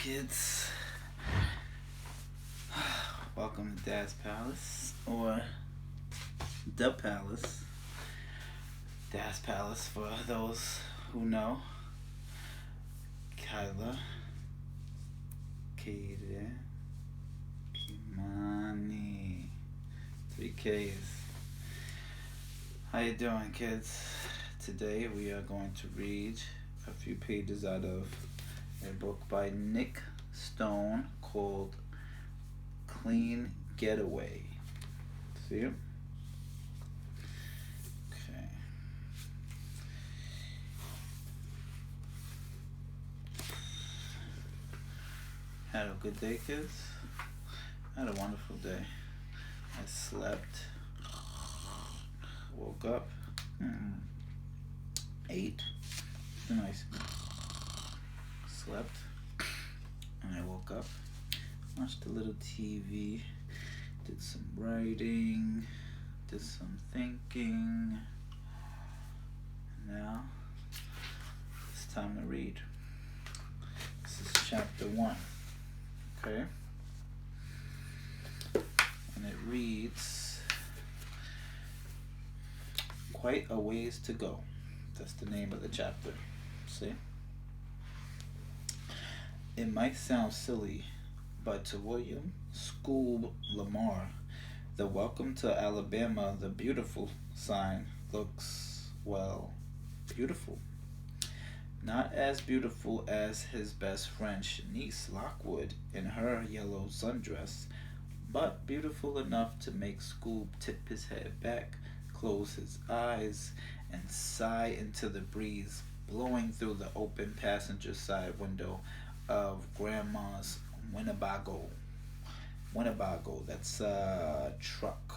kids? Welcome to Dad's Palace, or The Palace. Dad's Palace, for those who know. Kyla, Kaden, Kimani, 3Ks. How you doing, kids? Today we are going to read a few pages out of a book by Nick Stone called Clean Getaway. See it? Okay. Had a good day, kids? I had a wonderful day. I slept, woke up, ate, nice, slept, and I woke up, watched a little TV, did some writing, did some thinking, and now it's time to read. This is chapter 1, okay? And it reads, Quite a Ways to Go. That's the name of the chapter. See? It might sound silly, but to William Scoob Lamar, the Welcome to Alabama the Beautiful sign looks, well, beautiful. Not as beautiful as his best friend Shanice Lockwood in her yellow sundress, but beautiful enough to make Scoob tip his head back, close his eyes, and sigh into the breeze blowing through the open passenger side window of Grandma's Winnebago. Winnebago, that's a truck.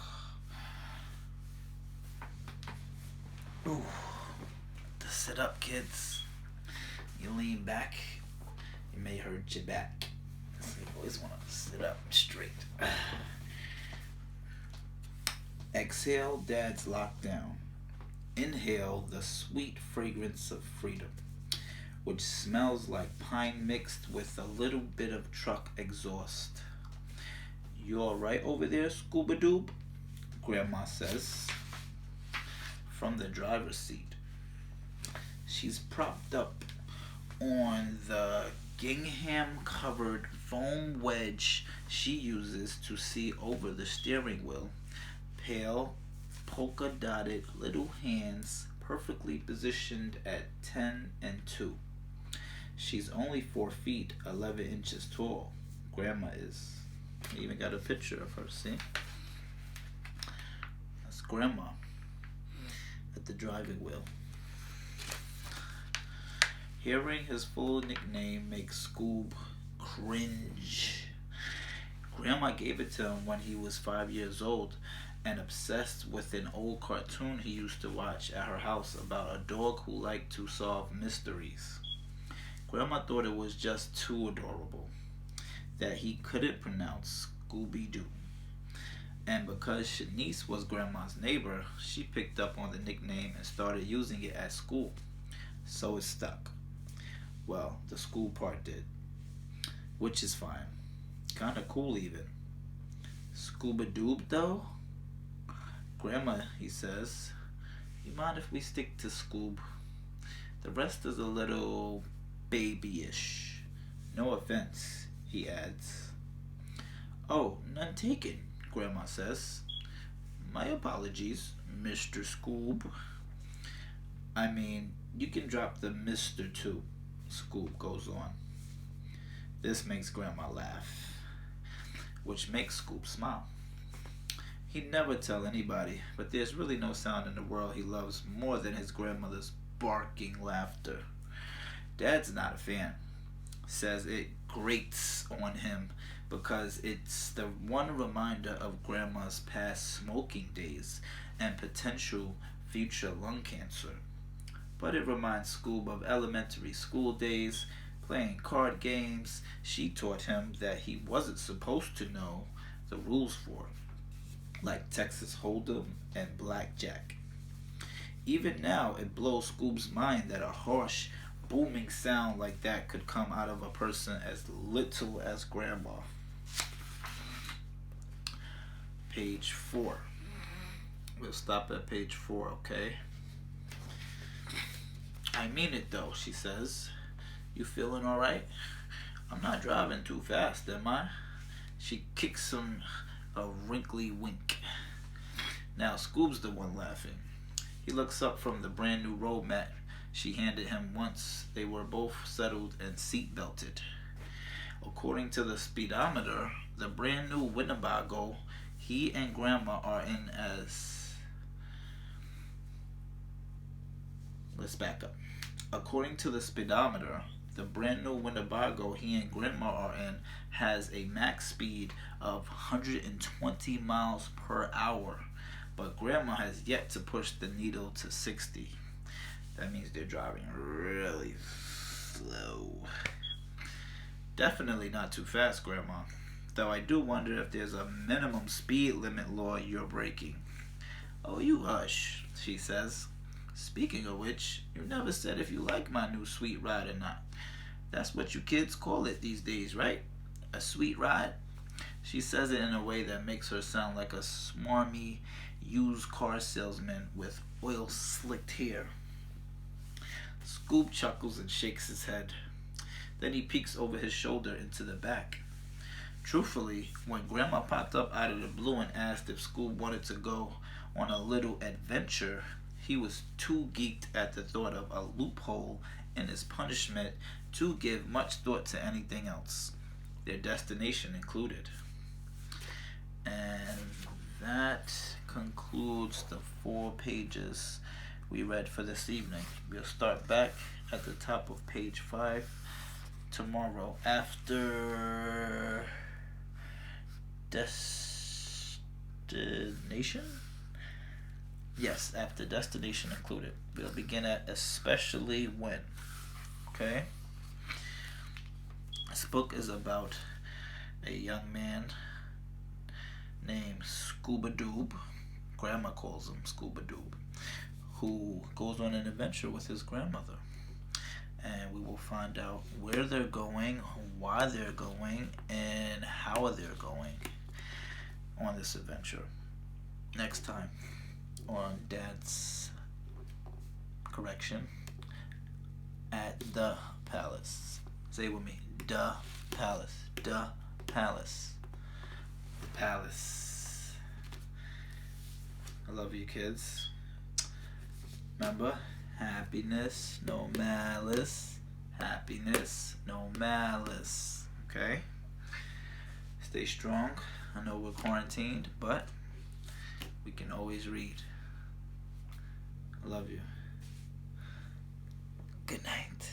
Ooh, to sit up, kids. You lean back, you may hurt your back. So you always want to sit up straight. Exhale Dad's lockdown. Inhale the sweet fragrance of freedom, which smells like pine mixed with a little bit of truck exhaust. You all right over there, Scooba-Doob? Grandma says from the driver's seat. She's propped up on the gingham-covered foam wedge she uses to see over the steering wheel. Pale, polka-dotted little hands perfectly positioned at 10 and 2. She's only 4 feet, 11 inches tall. Grandma is. I even got a picture of her, see? That's Grandma at the driving wheel. Hearing his full nickname makes Scoob cringe. Grandma gave it to him when he was 5 years old and obsessed with an old cartoon he used to watch at her house about a dog who liked to solve mysteries. Grandma thought it was just too adorable that he couldn't pronounce Scooby-Doo. And because Shanice was Grandma's neighbor, she picked up on the nickname and started using it at school. So it stuck. Well, the school part did, which is fine. Kinda cool even. Scooba-Doob though? Grandma, he says, you mind if we stick to Scoob? The rest is a little babyish. No offense, he adds. Oh, none taken, Grandma says. My apologies, Mr. Scoob. I mean, you can drop the Mr. too, Scoob goes on. This makes Grandma laugh, which makes Scoob smile. He'd never tell anybody, but there's really no sound in the world he loves more than his grandmother's barking laughter. Dad's not a fan. Says it grates on him because it's the one reminder of Grandma's past smoking days and potential future lung cancer. But it reminds Scoob of elementary school days, playing card games she taught him that he wasn't supposed to know the rules for, like Texas Hold'em and Blackjack. Even now, it blows Scoob's mind that a harsh booming sound like that could come out of a person as little as Grandma. Page 4. We'll stop at page 4, okay? I mean it though, she says. You feeling alright? I'm not driving too fast, am I? She kicks him a wrinkly wink. Now Scoob's the one laughing. He looks up from the brand new road mat she handed him once they were both settled and seat belted. According to the speedometer, the brand new Winnebago he and Grandma are in as... Let's back up. According to the speedometer, the brand new Winnebago he and Grandma are in has a max speed of 120 miles per hour, but Grandma has yet to push the needle to 60. That means they're driving really slow. Definitely not too fast, Grandma. Though I do wonder if there's a minimum speed limit law you're breaking. Oh, you hush, she says. Speaking of which, you never said if you like my new sweet ride or not. That's what you kids call it these days, right? A sweet ride? She says it in a way that makes her sound like a smarmy used car salesman with oil-slicked hair. Scoob chuckles and shakes his head. Then he peeks over his shoulder into the back. Truthfully, when Grandma popped up out of the blue and asked if Scoob wanted to go on a little adventure, he was too geeked at the thought of a loophole in his punishment to give much thought to anything else, their destination included. And that concludes the 4 pages we read for this evening. We'll start back at the top of page 5 tomorrow after destination. Yes, after destination included. We'll begin at especially when. Okay? This book is about a young man named Scuba Doob. Grandma calls him Scuba Doob, who goes on an adventure with his grandmother. And we will find out where they're going, why they're going, and how they're going on this adventure. Next time on Dad's correction at the palace. Say it with me. The palace. The palace. The palace. I love you, kids. Remember, happiness, no malice. Happiness, no malice. Okay? Stay strong. I know we're quarantined, but we can always read. I love you. Good night.